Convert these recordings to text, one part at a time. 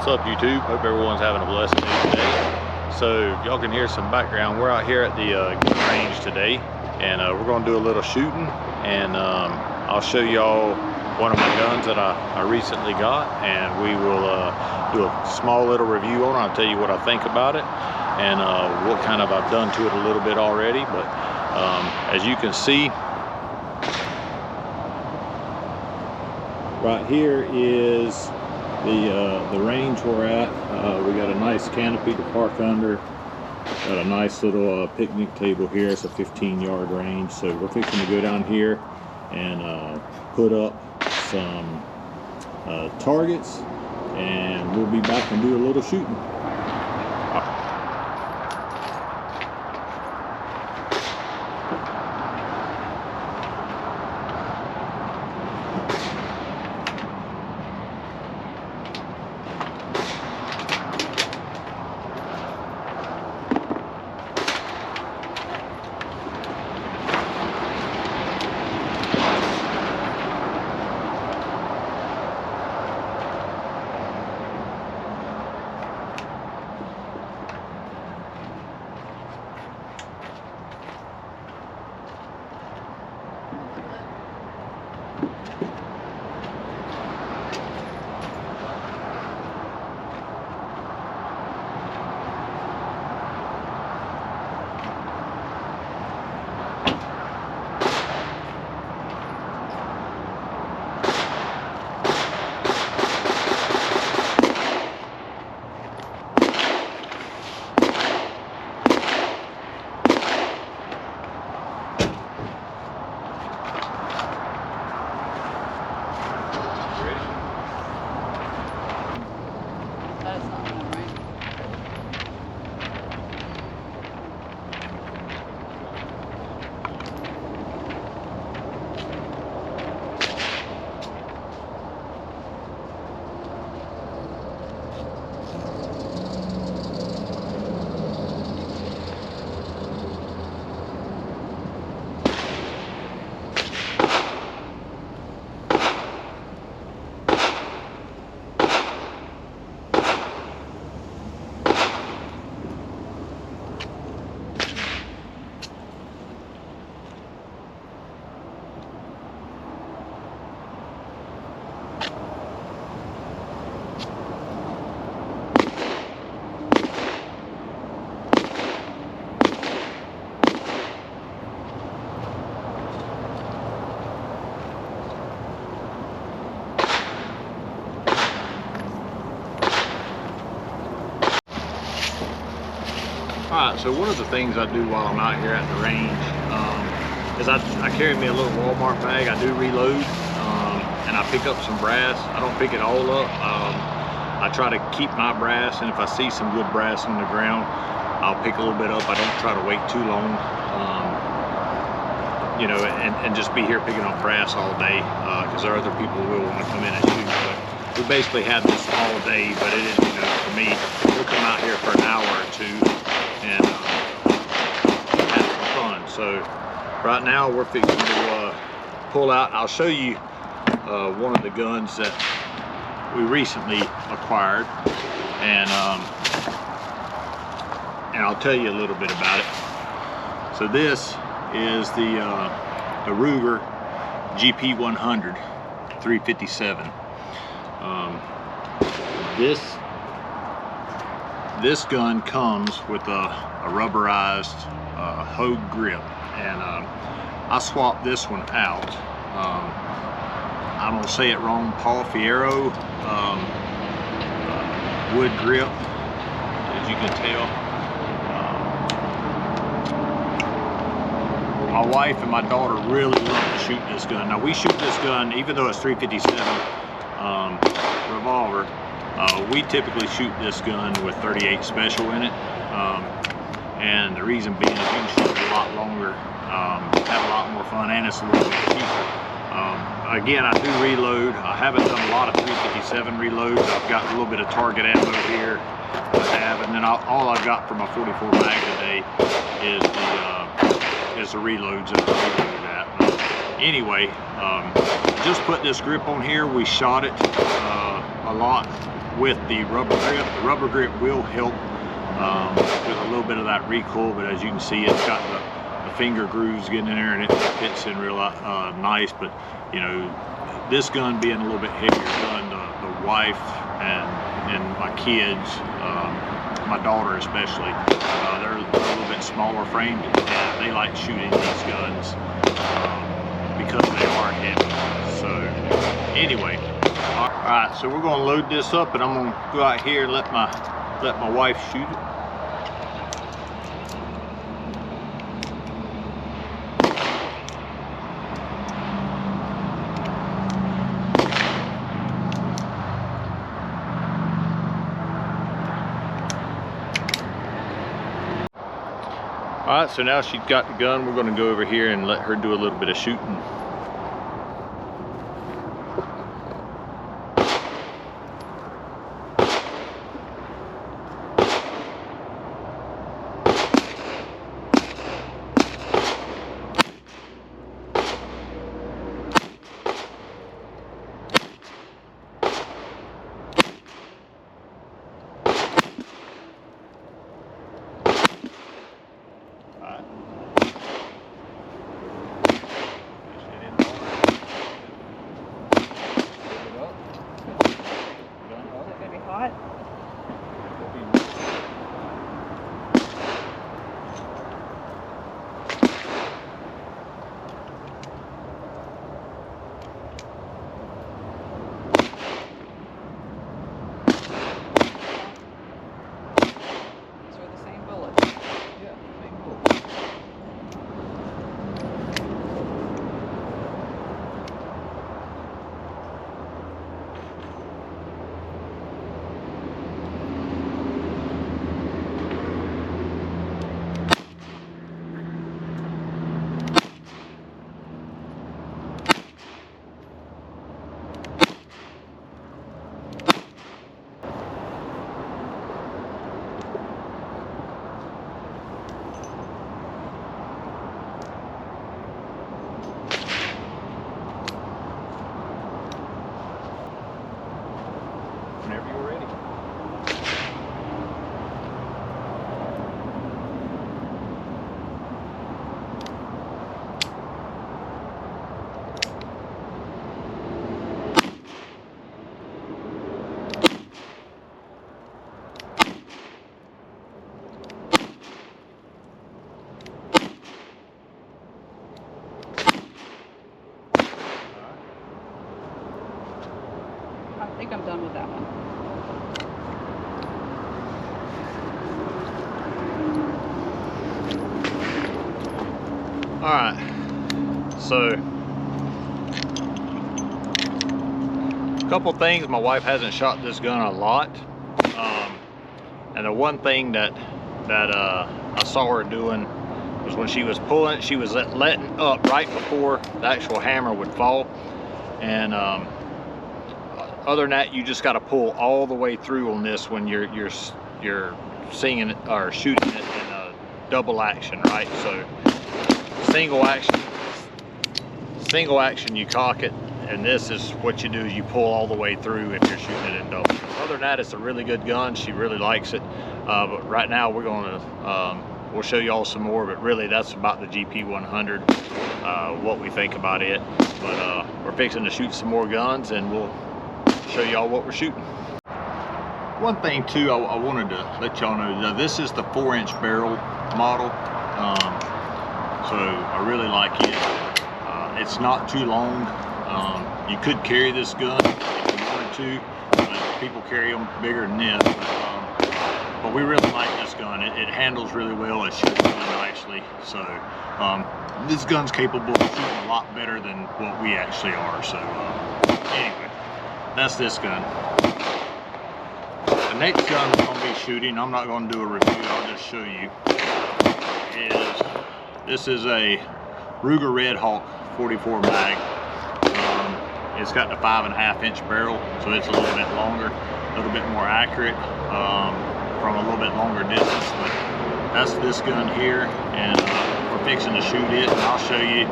What's up, YouTube? Hope everyone's having a blessed day today. So y'all can hear some background. We're out here at the gun range today, and we're going to do a little shooting, and I'll show y'all one of my guns that I recently got, and we will do a small little review on it. I'll tell you what I think about it and what kind of I've done to it a little bit already. But as you can see, right here is the range we're at. We got a nice canopy to park under. Got a nice little picnic table here. It's a 15-yard range, so we're fixing to go down here and put up some targets, and we'll be back and do a little shooting. Alright, so one of the things I do while I'm out here at the range is I carry me a little Walmart bag. I do reload, and I pick up some brass. I don't pick it all up. I try to keep my brass, and if I see some good brass on the ground, I'll pick a little bit up. I don't try to wait too long, you know, and just be here picking up brass all day, because there are other people who will want to come in and shoot. But we basically have this all day, but it is, you know, for me, we'll come out here for an hour or two and have some fun. So right now we're fixing to pull out. I'll show you one of the guns that we recently acquired, and I'll tell you a little bit about it. So this is the Ruger GP100 357. This gun comes with a rubberized Hogue grip, and I swapped this one out. I'm gonna say it wrong, Paul Fierro wood grip, as you can tell. My wife and my daughter really love to shoot this gun. Now we shoot this gun, even though it's 357 revolver, we typically shoot this gun with 38 special in it, and the reason being is you can shoot it a lot longer, have a lot more fun, and it's a little bit cheaper. Again, I do reload. I haven't done a lot of 357 reloads. I've got a little bit of target ammo here I have, and then all I've got for my 44 mag today is the reloads that I reloaded at. Anyway, just put this grip on here. We shot it a a lot with the rubber grip. The rubber grip will help with a little bit of that recoil, but as you can see, it's got the finger grooves getting in there, and it fits in real nice. But you know, this gun being a little bit heavier gun, the wife and my kids, my daughter especially, they're a little bit smaller framed, and they like shooting these guns because they are heavy. So anyway, all right, so we're going to load this up, and I'm going to go out here and let my wife shoot it. All right, so now she's got the gun. We're going to go over here and let her do a little bit of shooting. I think I'm done with that one. All right, so a couple things. My wife hasn't shot this gun a lot, and the one thing that I saw her doing was when she was pulling it, she was letting up right before the actual hammer would fall. And other than that, you just got to pull all the way through on this when you're singing it or shooting it in a double action, right? So single action you cock it, and this is what you do, is you pull all the way through if you're shooting it in double. Other than that, it's a really good gun. She really likes it, but right now we're going to we'll show you all some more, but really that's about the GP100, what we think about it. But we're fixing to shoot some more guns, and we'll show y'all what we're shooting. One thing too, I wanted to let y'all know, this is the 4-inch barrel model. So I really like it. It's not too long. You could carry this gun if you wanted to, but people carry them bigger than this. But we really like this gun. It handles really well. It shoots really nicely. So this gun's capable of shooting a lot better than what we actually are. So anyway, that's this gun. The next gun we're going to be shooting, I'm not going to do a review, I'll just show you, this is a Ruger Redhawk 44 mag. It's got the 5.5-inch barrel, so it's a little bit longer, a little bit more accurate from a little bit longer distance. But that's this gun here, and we're fixing to shoot it, and I'll show you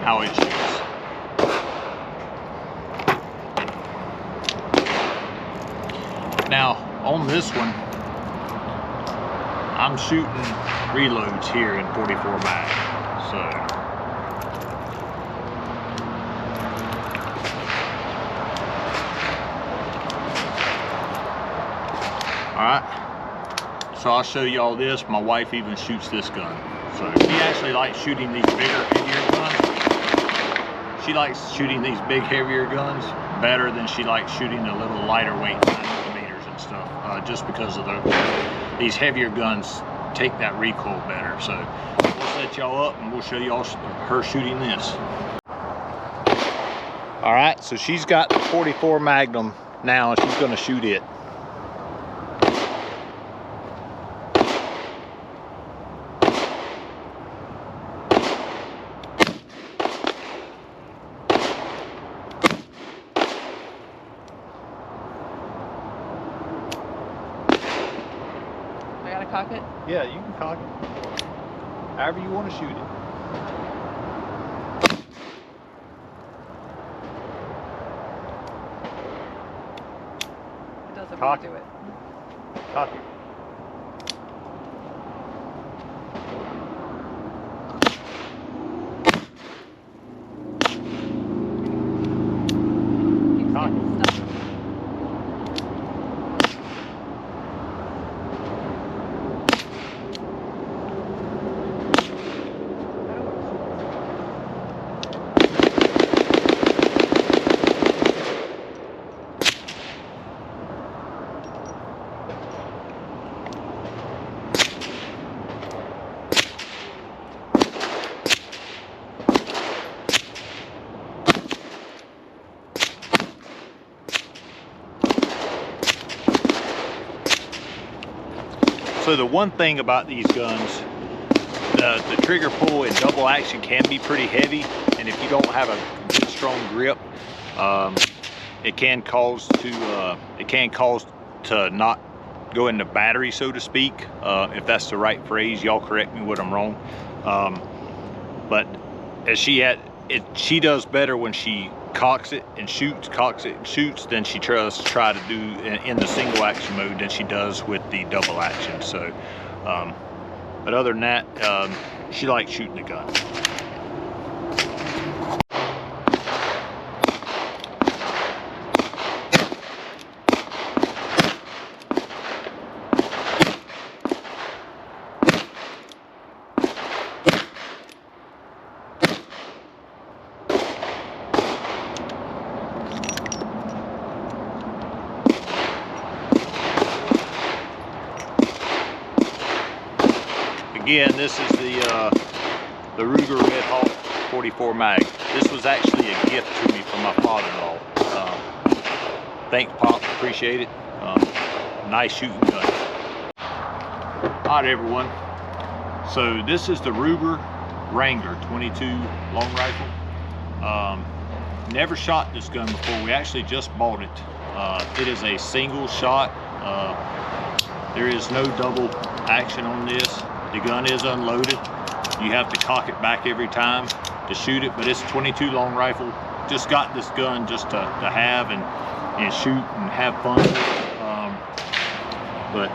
how it shoots. Now, on this one, I'm shooting reloads here in 44 mag, so. All right, so I'll show y'all this. My wife even shoots this gun. So she actually likes shooting these bigger, heavier guns. She likes shooting these big, heavier guns better than she likes shooting the little lighter weight 9mm and stuff, just because of these heavier guns take that recoil better. So we'll set y'all up and we'll show y'all her shooting this. All right, so she's got the 44 Magnum now and she's gonna shoot it. Cock it? Yeah, you can cock it. However you want to shoot it. It doesn't Cock do it. Cock it. Cock it. Stop. So the one thing about these guns, the trigger pull in double action can be pretty heavy, and if you don't have a good strong grip, it can cause to not go into battery, so to speak, if that's the right phrase. Y'all correct me when I'm wrong. But as she does better when she cocks it and shoots, than she tries to try to do in the single action mode than she does with the double action. So but other than that, she likes shooting the gun. Again, this is the Ruger Redhawk 44 mag. This was actually a gift to me from my father-in-law. Thanks, Pop. Appreciate it. Nice shooting gun. All right, everyone. So this is the Ruger Wrangler 22 long rifle. Never shot this gun before. We actually just bought it. It is a single shot. There is no double action on this. The gun is unloaded. You have to cock it back every time to shoot it, but it's a 22 long rifle. Just got this gun just to have and shoot and have fun with it. But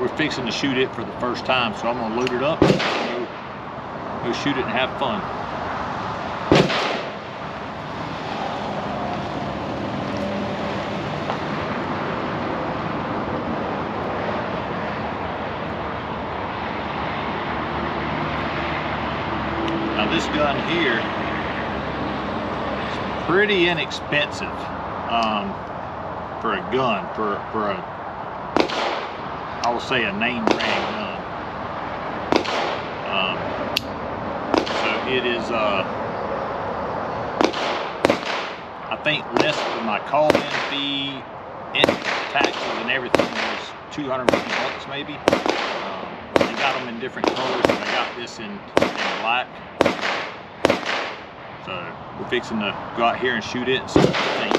we're fixing to shoot it for the first time, so I'm gonna load it up and go shoot it and have fun. This gun here is pretty inexpensive for a gun, for a, I will say, a name brand gun. So it is I think less than my call-in fee, taxes and everything was $250 maybe. They got them in different colors, and I got this in black. So we're fixing to go out here and shoot it and see what we think.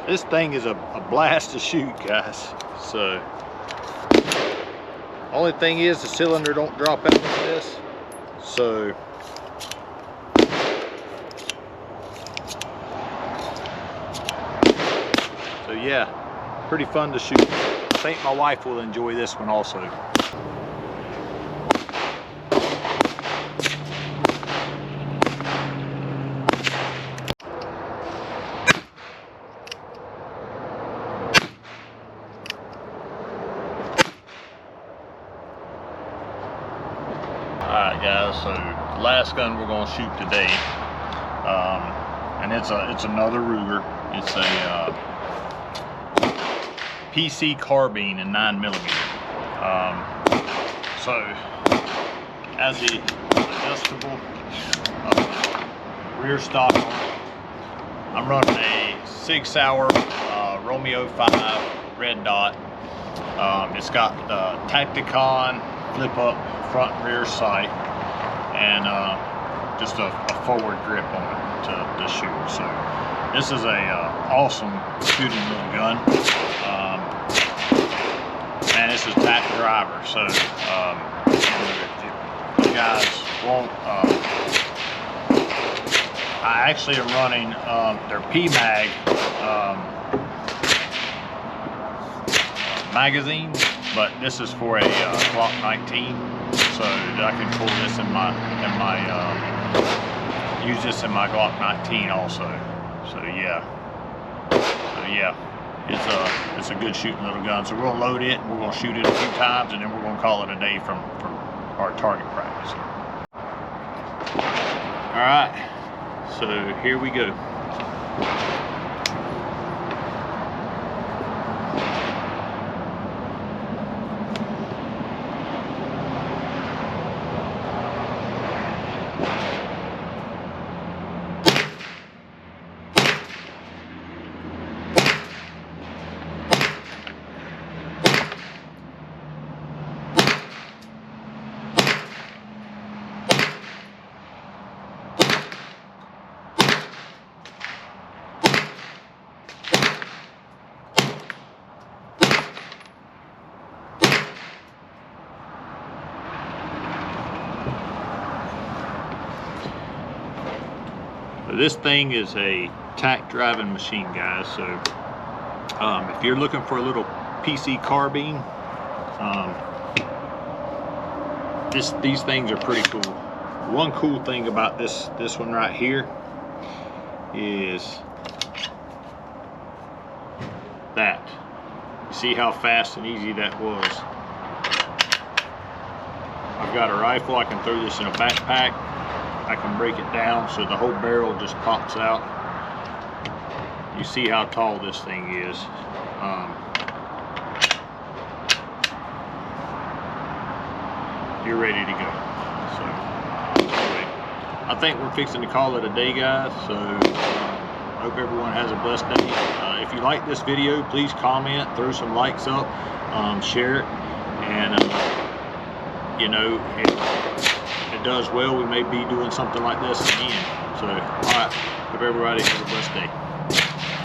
This thing is a blast to shoot, guys. So, only thing is the cylinder don't drop out of this. So, yeah, pretty fun to shoot. I think my wife will enjoy this one also. Alright guys, so the last gun we're going to shoot today, and it's another Ruger. It's a PC carbine in 9mm. So as the adjustable rear stock, I'm running a 6-hour Romeo 5 red dot. It's got the Tacticon flip up front and rear sight, and just a forward grip on it to shoot. So this is a awesome shooting little gun. And this is tack driver, so if you guys want, I actually am running their PMag magazine, but this is for a Glock 19, so I can pull this in my use this in my Glock 19 also. So yeah, it's a good shooting little gun. So we're gonna load it, we're gonna shoot it a few times, and then we're gonna call it a day from our target practice. All right, so here we go. This thing is a tack driving machine, guys. So if you're looking for a little PC carbine, these things are pretty cool. One cool thing about this one right here is that. You see how fast and easy that was. I've got a rifle, I can throw this in a backpack. I can break it down so the whole barrel just pops out. You see how tall this thing is. You're ready to go. So anyway, I think we're fixing to call it a day, guys. So I hope everyone has a blessed day. If you like this video, please comment, throw some likes up, share it, and you know, if it does well, we may be doing something like this again. So, all right, hope everybody has a blessed day.